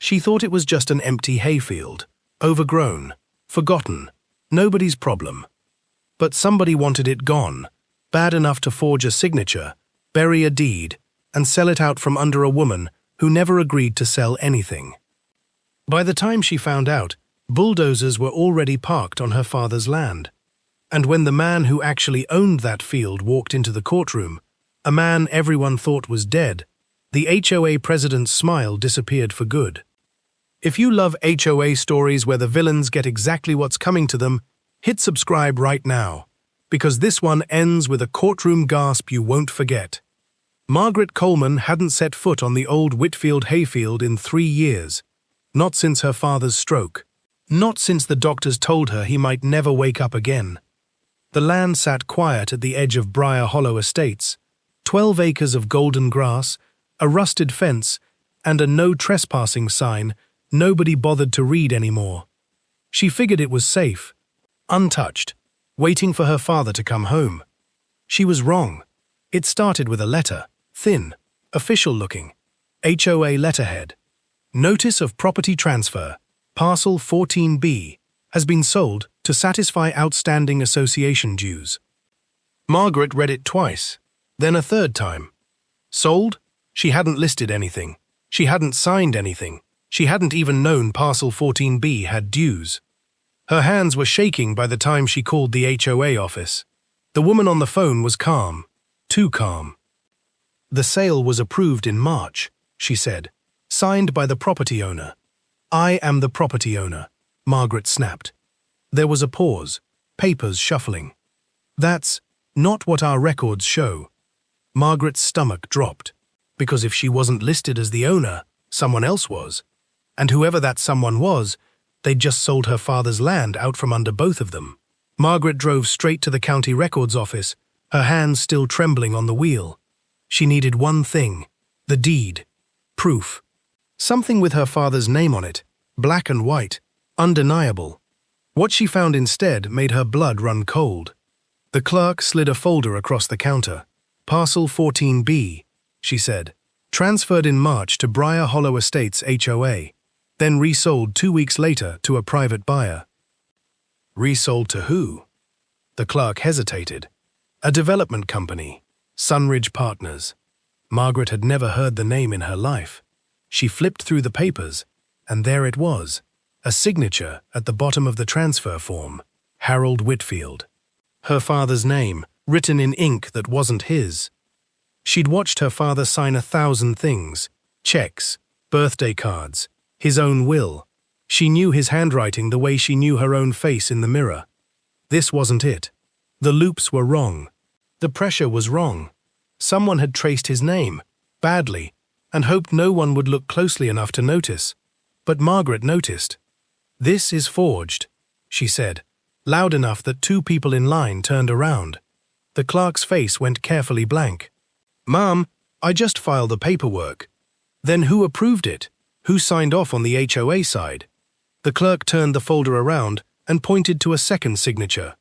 She thought it was just an empty hayfield, overgrown, forgotten, nobody's problem. But somebody wanted it gone, bad enough to forge a signature, bury a deed, and sell it out from under a woman who never agreed to sell anything. By the time she found out, bulldozers were already parked on her father's land. And when the man who actually owned that field walked into the courtroom, a man everyone thought was dead, the HOA president's smile disappeared for good. If you love HOA stories where the villains get exactly what's coming to them, hit subscribe right now, because this one ends with a courtroom gasp you won't forget. Margaret Coleman hadn't set foot on the old Whitfield hayfield in 3 years, not since her father's stroke, not since the doctors told her he might never wake up again. The land sat quiet at the edge of Briar Hollow Estates, 12 acres of golden grass, a rusted fence, and a no trespassing sign nobody bothered to read anymore. She figured it was safe, untouched, waiting for her father to come home. She was wrong. It started with a letter, thin, official-looking, HOA letterhead. Notice of property transfer, parcel 14B, has been sold to satisfy outstanding association dues. Margaret read it twice, then a third time. Sold? She hadn't listed anything. She hadn't signed anything. She hadn't even known parcel 14B had dues. Her hands were shaking by the time she called the HOA office. The woman on the phone was calm, too calm. The sale was approved in March, she said, signed by the property owner. I am the property owner, Margaret snapped. There was a pause, papers shuffling. That's not what our records show. Margaret's stomach dropped, because if she wasn't listed as the owner, someone else was. And whoever that someone was, they'd just sold her father's land out from under both of them. Margaret drove straight to the county records office, her hands still trembling on the wheel. She needed one thing, the deed, proof. Something with her father's name on it, black and white, undeniable. What she found instead made her blood run cold. The clerk slid a folder across the counter. Parcel 14B, she said, transferred in March to Briar Hollow Estates HOA, then resold 2 weeks later to a private buyer. Resold to who? The clerk hesitated. A development company, Sunridge Partners. Margaret had never heard the name in her life. She flipped through the papers, and there it was, a signature at the bottom of the transfer form, Harold Whitfield. Her father's name, written in ink that wasn't his. She'd watched her father sign 1,000 things, checks, birthday cards, his own will. She knew his handwriting the way she knew her own face in the mirror. This wasn't it. The loops were wrong. The pressure was wrong. Someone had traced his name, badly, and hoped no one would look closely enough to notice. But Margaret noticed. "This is forged," she said, loud enough that 2 people in line turned around. The clerk's face went carefully blank. "Ma'am, I just filed the paperwork." "Then who approved it? Who signed off on the HOA side?" The clerk turned the folder around and pointed to a second signature.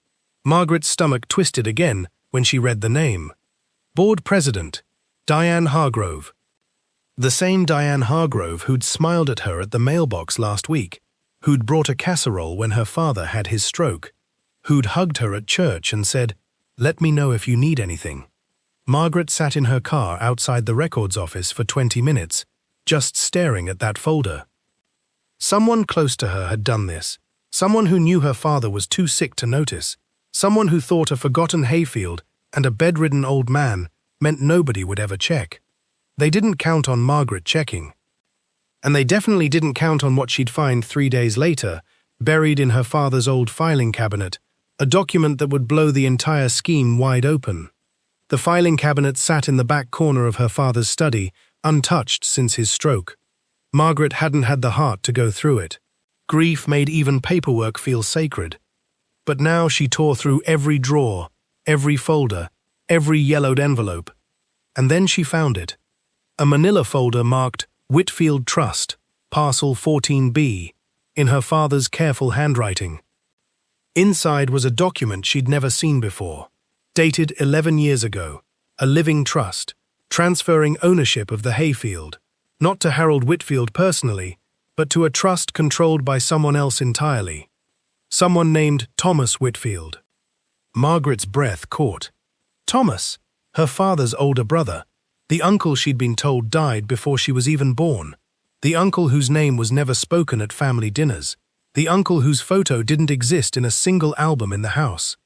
Margaret's stomach twisted again when she read the name. Board President, Diane Hargrove. The same Diane Hargrove who'd smiled at her at the mailbox last week, who'd brought a casserole when her father had his stroke, who'd hugged her at church and said, "Let me know if you need anything." Margaret sat in her car outside the records office for 20 minutes, just staring at that folder. Someone close to her had done this, someone who knew her father was too sick to notice, someone who thought a forgotten hayfield and a bedridden old man meant nobody would ever check. They didn't count on Margaret checking. And they definitely didn't count on what she'd find 3 days later, buried in her father's old filing cabinet, a document that would blow the entire scheme wide open. The filing cabinet sat in the back corner of her father's study, untouched since his stroke. Margaret hadn't had the heart to go through it. Grief made even paperwork feel sacred. But now she tore through every drawer, every folder, every yellowed envelope. And then she found it. A manila folder marked Whitfield Trust, Parcel 14B, in her father's careful handwriting. Inside was a document she'd never seen before, dated 11 years ago, a living trust, transferring ownership of the hayfield, not to Harold Whitfield personally, but to a trust controlled by someone else entirely. Someone named Thomas Whitfield. Margaret's breath caught. Thomas, her father's older brother, the uncle she'd been told died before she was even born, the uncle whose name was never spoken at family dinners, the uncle whose photo didn't exist in a single album in the house.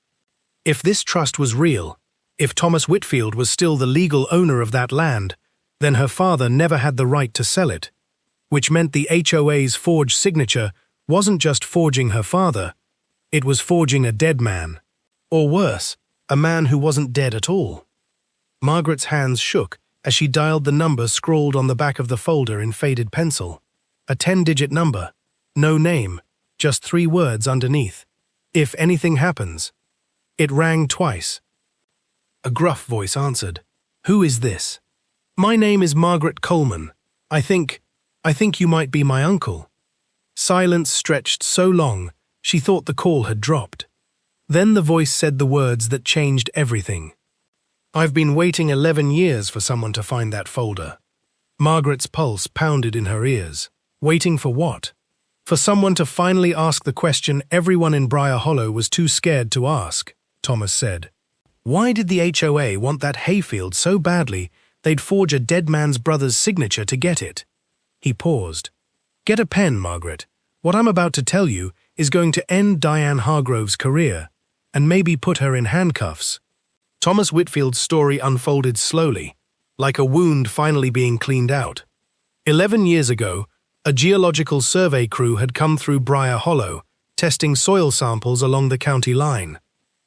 If this trust was real, if Thomas Whitfield was still the legal owner of that land, then her father never had the right to sell it, which meant the HOA's forged signature wasn't just forging her father, it was forging a dead man. Or worse, a man who wasn't dead at all. Margaret's hands shook as she dialed the number scrawled on the back of the folder in faded pencil. A 10-digit number, no name, just 3 words underneath. If anything happens. It rang twice. A gruff voice answered. Who is this? My name is Margaret Coleman. I think you might be my uncle. Silence stretched so long, she thought the call had dropped. Then the voice said the words that changed everything. I've been waiting 11 years for someone to find that folder. Margaret's pulse pounded in her ears. Waiting for what? For someone to finally ask the question everyone in Briar Hollow was too scared to ask, Thomas said. Why did the HOA want that hayfield so badly they'd forge a dead man's brother's signature to get it? He paused. Get a pen, Margaret. What I'm about to tell you is going to end Diane Hargrove's career, and maybe put her in handcuffs. Thomas Whitfield's story unfolded slowly, like a wound finally being cleaned out. 11 years ago, a geological survey crew had come through Briar Hollow, testing soil samples along the county line.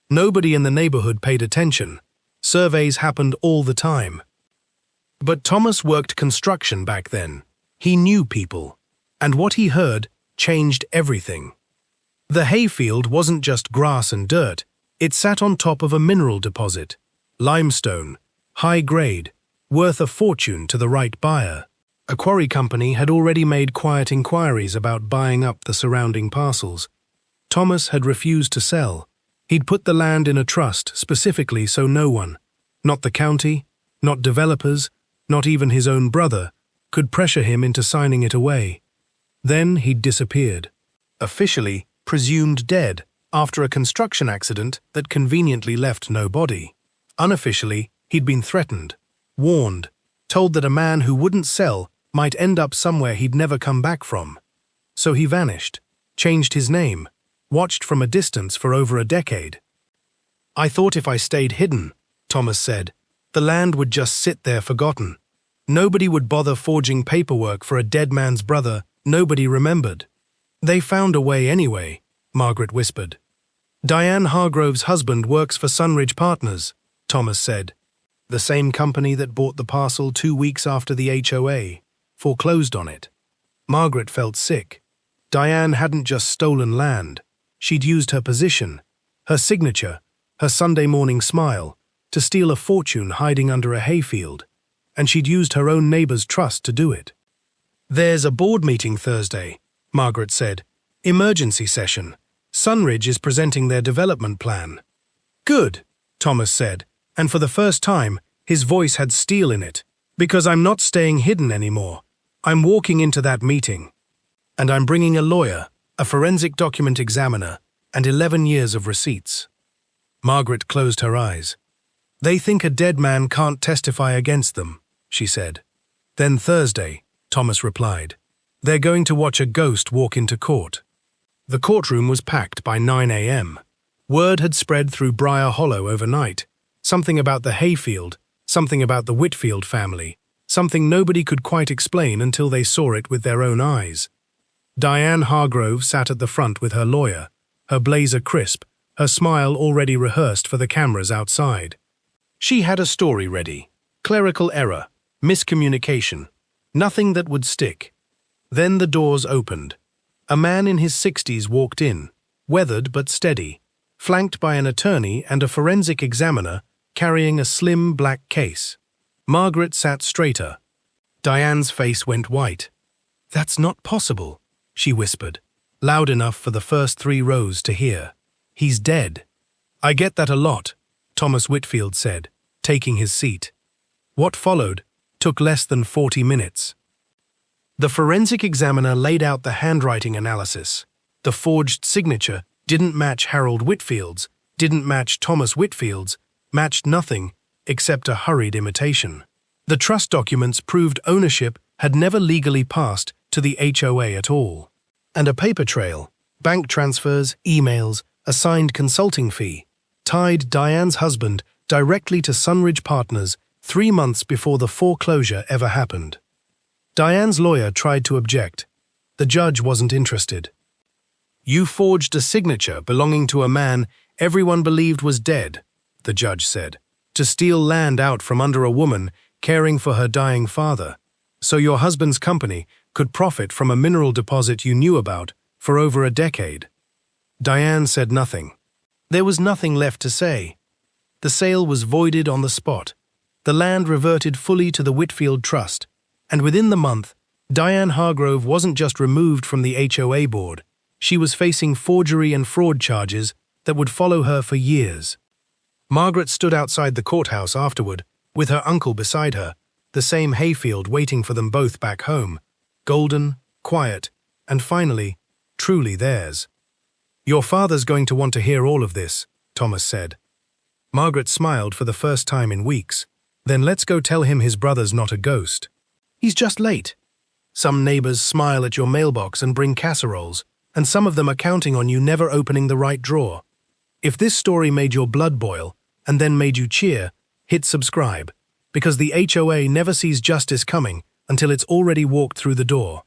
Nobody in the neighborhood paid attention. Surveys happened all the time. But Thomas worked construction back then. He knew people, and what he heard changed everything. The hayfield wasn't just grass and dirt, it sat on top of a mineral deposit, limestone, high grade, worth a fortune to the right buyer. A quarry company had already made quiet inquiries about buying up the surrounding parcels. Thomas had refused to sell. He'd put the land in a trust specifically so no one, not the county, not developers, not even his own brother, could pressure him into signing it away. Then he'd disappeared. Officially presumed dead after a construction accident that conveniently left no body. Unofficially, he'd been threatened, warned, told that a man who wouldn't sell might end up somewhere he'd never come back from. So he vanished, changed his name, watched from a distance for over a decade. I thought if I stayed hidden, Thomas said, the land would just sit there forgotten. Nobody would bother forging paperwork for a dead man's brother nobody remembered. They found a way anyway, Margaret whispered. Diane Hargrove's husband works for Sunridge Partners, Thomas said. The same company that bought the parcel 2 weeks after the HOA foreclosed on it. Margaret felt sick. Diane hadn't just stolen land. She'd used her position, her signature, her Sunday morning smile, to steal a fortune hiding under a hayfield, and she'd used her own neighbor's trust to do it. There's a board meeting Thursday, Margaret said. Emergency session. Sunridge is presenting their development plan. Good, Thomas said, and for the first time, his voice had steel in it. Because I'm not staying hidden anymore. I'm walking into that meeting. And I'm bringing a lawyer, a forensic document examiner, and 11 years of receipts. Margaret closed her eyes. They think a dead man can't testify against them, she said. Then Thursday, Thomas replied. They're going to watch a ghost walk into court. The courtroom was packed by 9 a.m. Word had spread through Briar Hollow overnight. Something about the hayfield, something about the Whitfield family, something nobody could quite explain until they saw it with their own eyes. Diane Hargrove sat at the front with her lawyer, her blazer crisp, her smile already rehearsed for the cameras outside. She had a story ready. Clerical error, miscommunication, nothing that would stick. Then the doors opened. A man in his 60s walked in, weathered but steady, flanked by an attorney and a forensic examiner carrying a slim black case. Margaret sat straighter. Diane's face went white. That's not possible, she whispered, loud enough for the first 3 rows to hear. He's dead. I get that a lot, Thomas Whitfield said, taking his seat. What followed took less than 40 minutes. The forensic examiner laid out the handwriting analysis. The forged signature didn't match Harold Whitfield's, didn't match Thomas Whitfield's, matched nothing except a hurried imitation. The trust documents proved ownership had never legally passed to the HOA at all. And a paper trail, bank transfers, emails, a signed consulting fee, tied Diane's husband directly to Sunridge Partners 3 months before the foreclosure ever happened. Diane's lawyer tried to object. The judge wasn't interested. "You forged a signature belonging to a man everyone believed was dead," the judge said, "to steal land out from under a woman caring for her dying father, so your husband's company could profit from a mineral deposit you knew about for over a decade." Diane said nothing. There was nothing left to say. The sale was voided on the spot. The land reverted fully to the Whitfield Trust, and within the month, Diane Hargrove wasn't just removed from the HOA board, she was facing forgery and fraud charges that would follow her for years. Margaret stood outside the courthouse afterward, with her uncle beside her, the same hayfield waiting for them both back home, golden, quiet, and finally, truly theirs. "Your father's going to want to hear all of this," Thomas said. Margaret smiled for the first time in weeks. "Then let's go tell him his brother's not a ghost. He's just late. Some neighbors smile at your mailbox and bring casseroles, and some of them are counting on you never opening the right drawer. If this story made your blood boil and then made you cheer, hit subscribe, because the HOA never sees justice coming until it's already walked through the door."